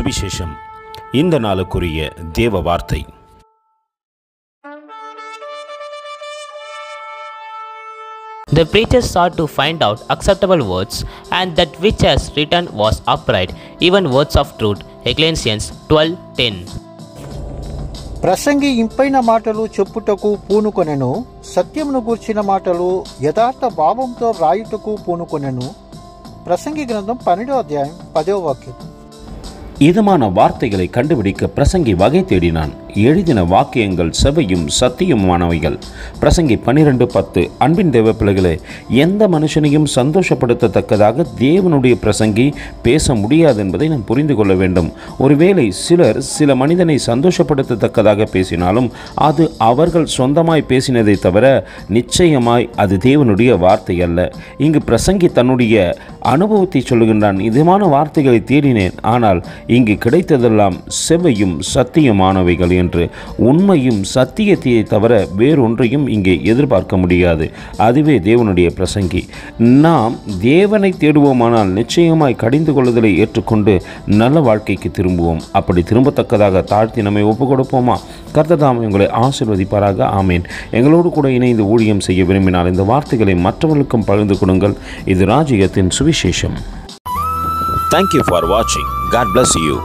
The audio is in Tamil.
சுவிசேஷம். இந்த நாளுக்குரிய தேவ வார்த்தை. The preacher sought to find out acceptable words, and that which has written was upright, even words of truth. Ecclesiastes 12:10. ప్రసంగి ఇంపైన మాటలు చెప్పుటకు పూనుకొనెను, సత్యమును గూర్చిన మాటలు యథార్థ భావంతో వ్రాయుటకు పూనుకొనెను. ప్రసంగి గ్రంథం 12వ అధ్యాయం 10వ వాక్యం. இதமான வார்த்தைகளை கண்டுபிடிக்க பிரசங்கி வகை தேடினான். எழுதின வாக்கியங்கள் செவையும் சத்தியமானவைகள். பிரசங்கி 12:10. அன்பின் தேவ பிள்ளைகளே, எந்த மனுஷனையும் சந்தோஷப்படுத்தத்தக்கதாக தேவனுடைய பிரசங்கி பேச முடியாது என்பதை நாம் புரிந்து கொள்ள வேண்டும். ஒருவேளை சிலர் சில மனிதனை சந்தோஷப்படுத்தத்தக்கதாக பேசினாலும் அது அவர்கள் சொந்தமாய் பேசினதை தவிர நிச்சயமாய் அது தேவனுடைய வார்த்தை அல்ல. இங்கு பிரசங்கி தன்னுடைய அனுபவத்தை சொல்லுகின்றான். இதமான வார்த்தைகளை தேடினேன், ஆனால் இங்கு கிடைத்ததெல்லாம் செவையும் சத்தியமானவைகள் என்று. உண்மையும் சத்தியத்தையை தவிர வேறொன்றையும் இங்கே எதிர்பார்க்க முடியாது. அதுவே தேவனுடைய பிரசங்கி. நாம் தேவனை தேடுவோமானால் நிச்சயமாய் கடிந்து கொள்ளுதலை ஏற்றுக்கொண்டு நல்ல வாழ்க்கைக்கு திரும்புவோம். அப்படி திரும்பத்தக்கதாக தாழ்த்தி நம்மை ஒப்புக் கொடுப்போமா? கர்த்தர் உங்களை ஆசீர்வதிப்பாராக. ஆமேன். எங்களோடு கூட இணைந்து ஊழியம் செய்ய விரும்பினால் இந்த வார்த்தைகளை மற்றவர்களுக்கும் பகிர்ந்து கொடுங்கள். இது ராஜ்யத்தின் சுவிசேஷம். Thank you for watching. God bless you.